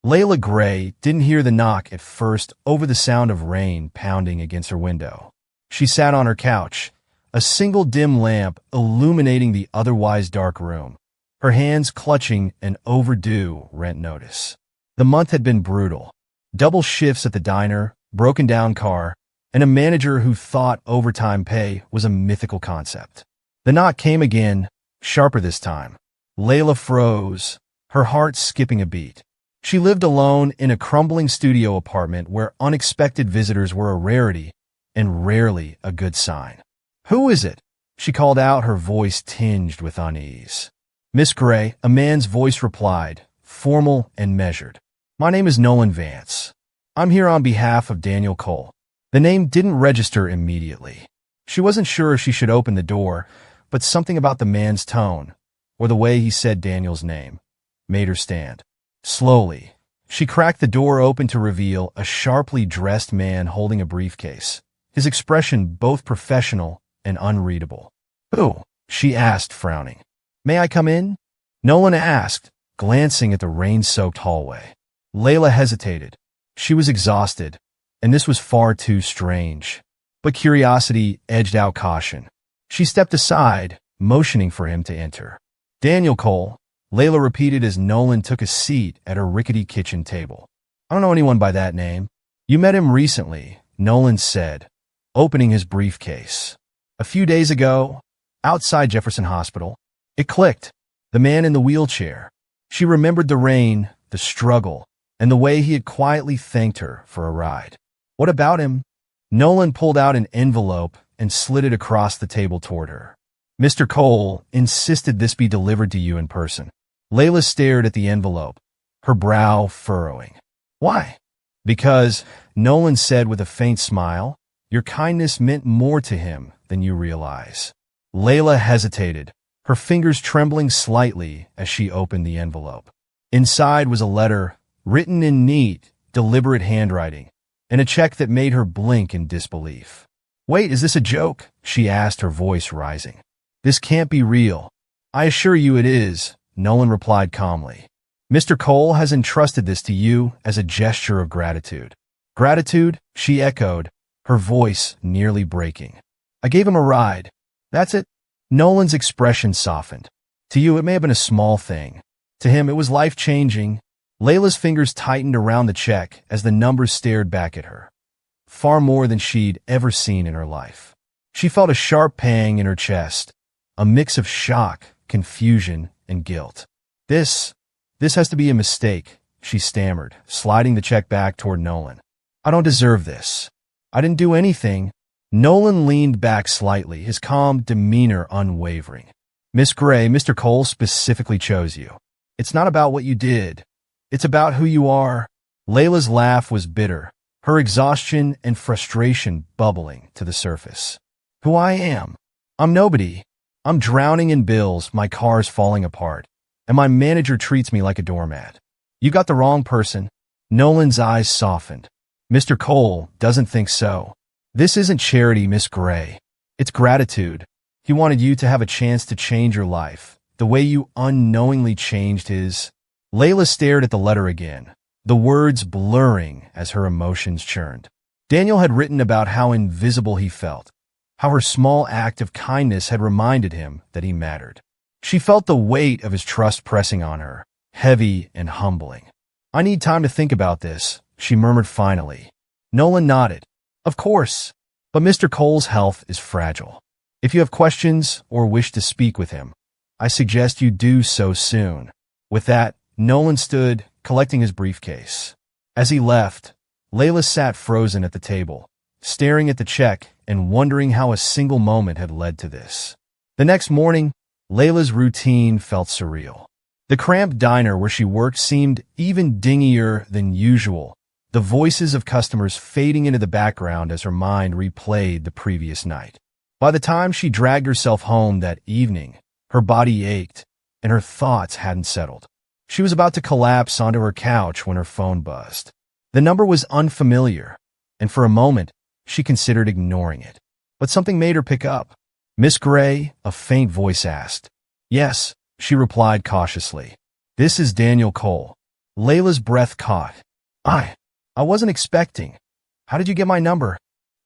Layla Gray didn't hear the knock at first over the sound of rain pounding against her window. She sat on her couch, a single dim lamp illuminating the otherwise dark room, her hands clutching an overdue rent notice. The month had been brutal. Double shifts at the diner, broken-down car, and a manager who thought overtime pay was a mythical concept. The knock came again, sharper this time. Layla froze, her heart skipping a beat. She lived alone in a crumbling studio apartment where unexpected visitors were a rarity and rarely a good sign. "Who is it?" she called out, her voice tinged with unease. "Miss Gray," a man's voice replied, formal and measured. "My name is Nolan Vance. I'm here on behalf of Daniel Cole." The name didn't register immediately. She wasn't sure if she should open the door, but something about the man's tone, or the way he said Daniel's name, made her stand. Slowly, she cracked the door open to reveal a sharply dressed man holding a briefcase, his expression both professional and unreadable. "Who?" she asked, frowning. "May I come in?" Nolan asked, glancing at the rain-soaked hallway. Layla hesitated. She was exhausted, and this was far too strange. But curiosity edged out caution. She stepped aside, motioning for him to enter. "Daniel Cole," Layla repeated as Nolan took a seat at her rickety kitchen table. "I don't know anyone by that name." "You met him recently," Nolan said, opening his briefcase. "A few days ago, outside Jefferson Hospital." It clicked. The man in the wheelchair. She remembered the rain, the struggle, and the way he had quietly thanked her for a ride. "What about him?" Nolan pulled out an envelope and slid it across the table toward her. "Mr. Cole insisted this be delivered to you in person." Layla stared at the envelope, her brow furrowing. "Why?" "Because," Nolan said with a faint smile, "your kindness meant more to him than you realize." Layla hesitated, her fingers trembling slightly as she opened the envelope. Inside was a letter, written in neat, deliberate handwriting, and a check that made her blink in disbelief. "Wait, is this a joke?" she asked, her voice rising. "This can't be real." "I assure you it is," Nolan replied calmly. "Mr. Cole has entrusted this to you as a gesture of gratitude." "Gratitude?" she echoed, her voice nearly breaking. "I gave him a ride. That's it." Nolan's expression softened. "To you, it may have been a small thing. To him, it was life-changing." Layla's fingers tightened around the check as the numbers stared back at her. Far more than she'd ever seen in her life. She felt a sharp pang in her chest, a mix of shock, confusion, and guilt. This has to be a mistake," she stammered, sliding the check back toward Nolan. "I don't deserve this. I didn't do anything." Nolan leaned back slightly, his calm demeanor unwavering. "Miss Gray, Mr. Cole specifically chose you. It's not about what you did. It's about who you are." Layla's laugh was bitter, her exhaustion and frustration bubbling to the surface. "Who I am? I'm nobody. I'm drowning in bills, my car's falling apart, and my manager treats me like a doormat. You got the wrong person." Nolan's eyes softened. "Mr. Cole doesn't think so. This isn't charity, Miss Gray. It's gratitude. He wanted you to have a chance to change your life, the way you unknowingly changed his." Layla stared at the letter again, the words blurring as her emotions churned. Daniel had written about how invisible he felt, how her small act of kindness had reminded him that he mattered. She felt the weight of his trust pressing on her, heavy and humbling. "I need time to think about this," she murmured finally. Nolan nodded. "Of course, but Mr. Cole's health is fragile. If you have questions or wish to speak with him, I suggest you do so soon." With that, Nolan stood, collecting his briefcase. As he left, Layla sat frozen at the table, staring at the check and wondering how a single moment had led to this. The next morning, Layla's routine felt surreal. The cramped diner where she worked seemed even dingier than usual, the voices of customers fading into the background as her mind replayed the previous night. By the time she dragged herself home that evening, her body ached, and her thoughts hadn't settled. She was about to collapse onto her couch when her phone buzzed. The number was unfamiliar, and for a moment, she considered ignoring it. But something made her pick up. "Miss Gray?" a faint voice asked. "Yes," she replied cautiously. "This is Daniel Cole." Layla's breath caught. I wasn't expecting. How did you get my number?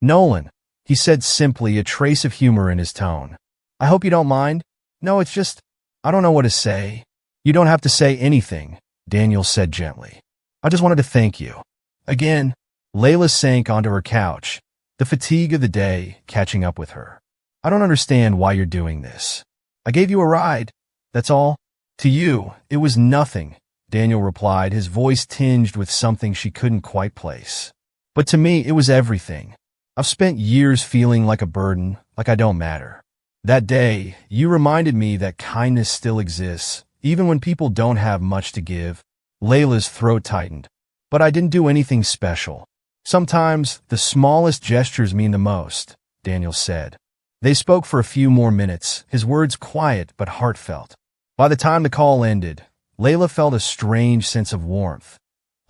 Nolan, he said simply, a trace of humor in his tone. I hope you don't mind. No, it's just, I don't know what to say. You don't have to say anything, Daniel said gently. I just wanted to thank you. Again, Layla sank onto her couch, the fatigue of the day catching up with her. I don't understand why you're doing this. I gave you a ride. That's all. To you, it was nothing, Daniel replied, his voice tinged with something she couldn't quite place. But to me, it was everything. I've spent years feeling like a burden, like I don't matter. That day, you reminded me that kindness still exists, even when people don't have much to give. Layla's throat tightened. But I didn't do anything special. Sometimes, the smallest gestures mean the most, Daniel said. They spoke for a few more minutes, his words quiet but heartfelt. By the time the call ended, Layla felt a strange sense of warmth,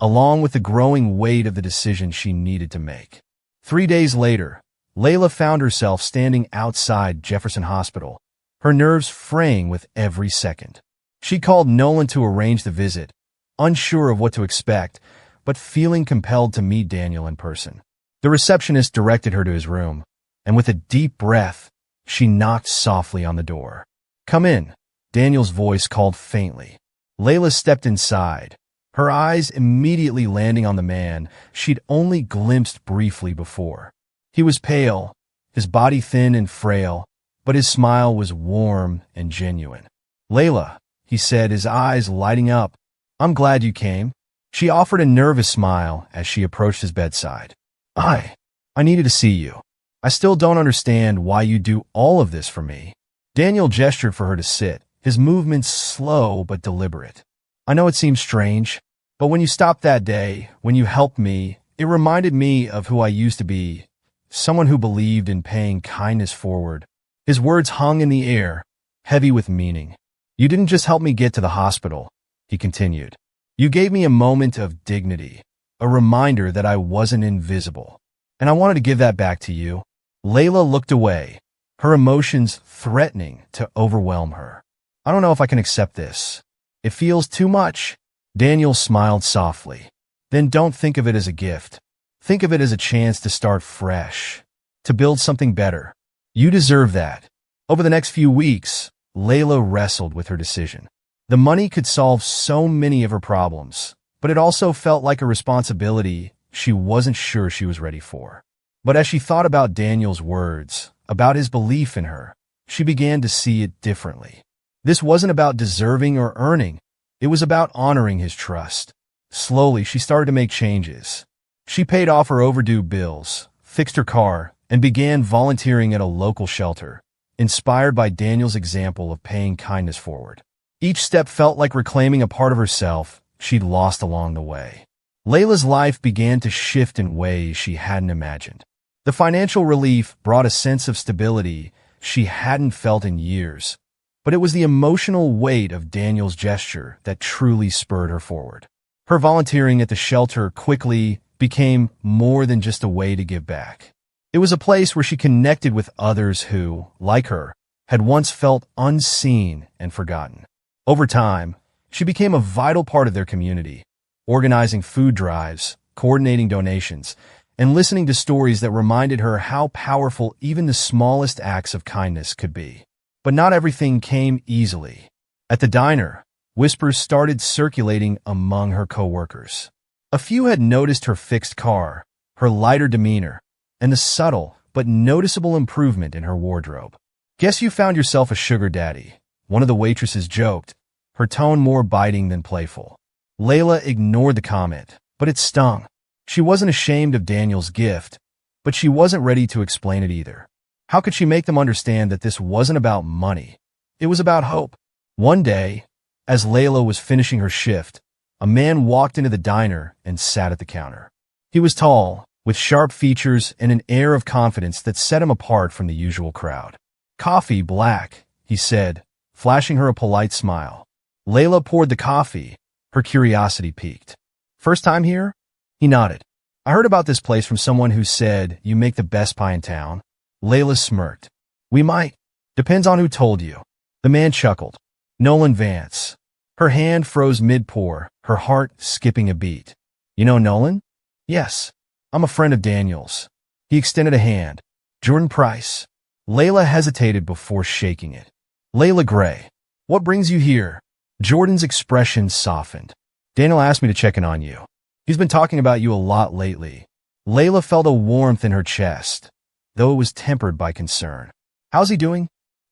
along with the growing weight of the decision she needed to make. 3 days later, Layla found herself standing outside Jefferson Hospital, her nerves fraying with every second. She called Nolan to arrange the visit, unsure of what to expect, but feeling compelled to meet Daniel in person. The receptionist directed her to his room, and with a deep breath, she knocked softly on the door. Come in, Daniel's voice called faintly. Layla stepped inside, her eyes immediately landing on the man she'd only glimpsed briefly before. He was pale, his body thin and frail, but his smile was warm and genuine. Layla, he said, his eyes lighting up, I'm glad you came. She offered a nervous smile as she approached his bedside. I needed to see you. I still don't understand why you do all of this for me. Daniel gestured for her to sit, his movements slow but deliberate. I know it seems strange, but when you stopped that day, when you helped me, it reminded me of who I used to be, someone who believed in paying kindness forward. His words hung in the air, heavy with meaning. You didn't just help me get to the hospital, he continued. You gave me a moment of dignity, a reminder that I wasn't invisible. And I wanted to give that back to you. Layla looked away, her emotions threatening to overwhelm her. I don't know if I can accept this. It feels too much. Daniel smiled softly. Then don't think of it as a gift. Think of it as a chance to start fresh, to build something better. You deserve that. Over the next few weeks, Layla wrestled with her decision. The money could solve so many of her problems, but it also felt like a responsibility she wasn't sure she was ready for. But as she thought about Daniel's words, about his belief in her, she began to see it differently. This wasn't about deserving or earning. It was about honoring his trust. Slowly, she started to make changes. She paid off her overdue bills, fixed her car, and began volunteering at a local shelter, inspired by Daniel's example of paying kindness forward. Each step felt like reclaiming a part of herself she'd lost along the way. Layla's life began to shift in ways she hadn't imagined. The financial relief brought a sense of stability she hadn't felt in years, but it was the emotional weight of Daniel's gesture that truly spurred her forward. Her volunteering at the shelter quickly became more than just a way to give back. It was a place where she connected with others who, like her, had once felt unseen and forgotten. Over time, she became a vital part of their community, organizing food drives, coordinating donations, and listening to stories that reminded her how powerful even the smallest acts of kindness could be. But not everything came easily. At the diner, whispers started circulating among her coworkers. A few had noticed her fixed car, her lighter demeanor, and the subtle but noticeable improvement in her wardrobe. Guess you found yourself a sugar daddy, one of the waitresses joked, her tone more biting than playful. Layla ignored the comment, but it stung. She wasn't ashamed of Daniel's gift, but she wasn't ready to explain it either. How could she make them understand that this wasn't about money? It was about hope. One day, as Layla was finishing her shift, a man walked into the diner and sat at the counter. He was tall, with sharp features and an air of confidence that set him apart from the usual crowd. Coffee black, he said, flashing her a polite smile. Layla poured the coffee, her curiosity piqued. First time here? He nodded. I heard about this place from someone who said you make the best pie in town. Layla smirked. We might. Depends on who told you. The man chuckled. Nolan Vance. Her hand froze mid-pour, her heart skipping a beat. "You know Nolan?" "Yes. I'm a friend of Daniel's." He extended a hand. "Jordan Price." Layla hesitated before shaking it. "Layla Gray. What brings you here?" Jordan's expression softened. "Daniel asked me to check in on you. He's been talking about you a lot lately." Layla felt a warmth in her chest, though it was tempered by concern. "How's he doing?"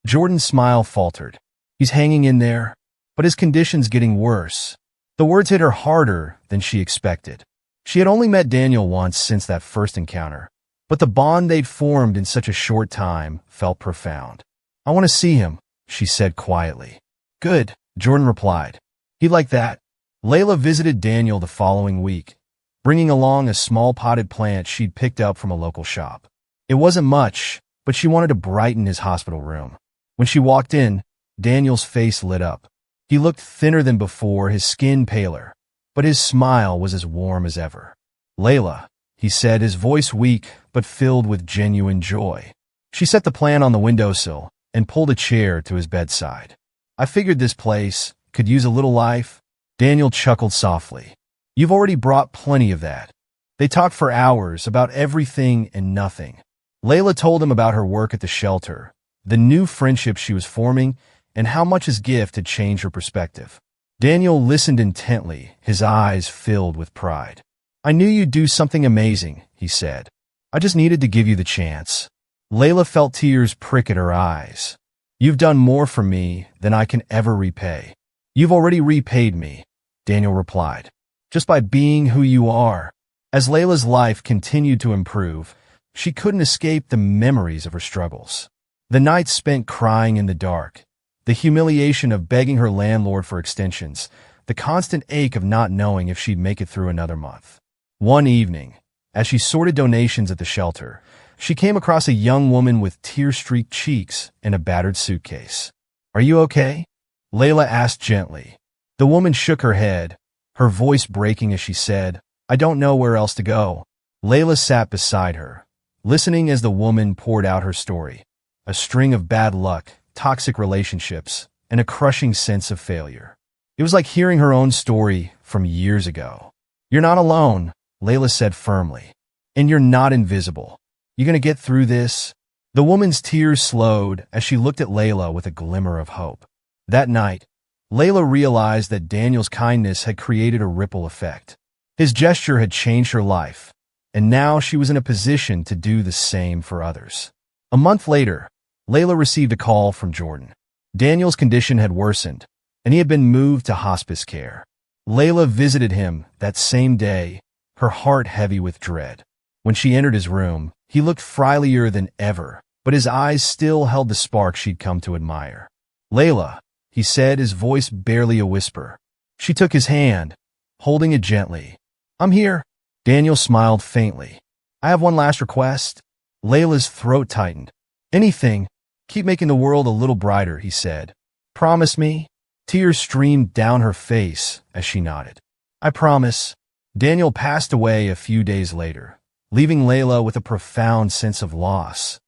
Jordan's smile faltered. "He's hanging in there, but his condition's getting worse." The words hit her harder than she expected. She had only met Daniel once since that first encounter, but the bond they'd formed in such a short time felt profound. "I want to see him," she said quietly. "Good," Jordan replied. "He'd like that." Layla visited Daniel the following week, bringing along a small potted plant she'd picked up from a local shop. It wasn't much, but she wanted to brighten his hospital room. When she walked in, Daniel's face lit up. He looked thinner than before, his skin paler, but his smile was as warm as ever. "Layla," he said, his voice weak but filled with genuine joy. She set the plant on the windowsill and pulled a chair to his bedside. "I figured this place could use a little life." Daniel chuckled softly. "You've already brought plenty of that." They talked for hours about everything and nothing. Layla told him about her work at the shelter, the new friendship she was forming, and how much his gift had changed her perspective. Daniel listened intently, his eyes filled with pride. "I knew you'd do something amazing," he said. "I just needed to give you the chance." Layla felt tears prick at her eyes. "You've done more for me than I can ever repay." "You've already repaid me," Daniel replied, "just by being who you are." As Layla's life continued to improve, she couldn't escape the memories of her struggles. The nights spent crying in the dark, the humiliation of begging her landlord for extensions, the constant ache of not knowing if she'd make it through another month. One evening, as she sorted donations at the shelter, she came across a young woman with tear-streaked cheeks and a battered suitcase. "Are you okay?" Layla asked gently. The woman shook her head, her voice breaking as she said, "I don't know where else to go." Layla sat beside her, listening as the woman poured out her story, a string of bad luck, toxic relationships, and a crushing sense of failure. It was like hearing her own story from years ago. "You're not alone," Layla said firmly. "And you're not invisible. You're gonna get through this." The woman's tears slowed as she looked at Layla with a glimmer of hope. That night, Layla realized that Daniel's kindness had created a ripple effect. His gesture had changed her life, and now she was in a position to do the same for others. A month later, Layla received a call from Jordan. Daniel's condition had worsened, and he had been moved to hospice care. Layla visited him that same day, her heart heavy with dread. When she entered his room, he looked frilier than ever, but his eyes still held the spark she'd come to admire. "Layla," he said, his voice barely a whisper. She took his hand, holding it gently. "I'm here." Daniel smiled faintly. "I have one last request." Layla's throat tightened. "Anything. Keep making the world a little brighter," he said. "Promise me?" Tears streamed down her face as she nodded. "I promise." Daniel passed away a few days later, leaving Layla with a profound sense of loss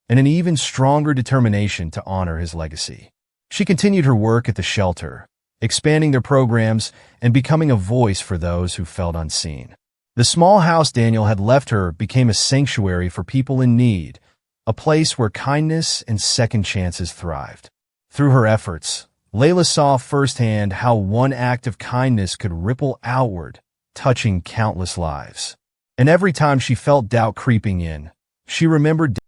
and an even stronger determination to honor his legacy. She continued her work at the shelter, expanding their programs and becoming a voice for those who felt unseen. The small house Daniel had left her became a sanctuary for people in need, a place where kindness and second chances thrived. Through her efforts, Layla saw firsthand how one act of kindness could ripple outward, touching countless lives. And every time she felt doubt creeping in, she remembered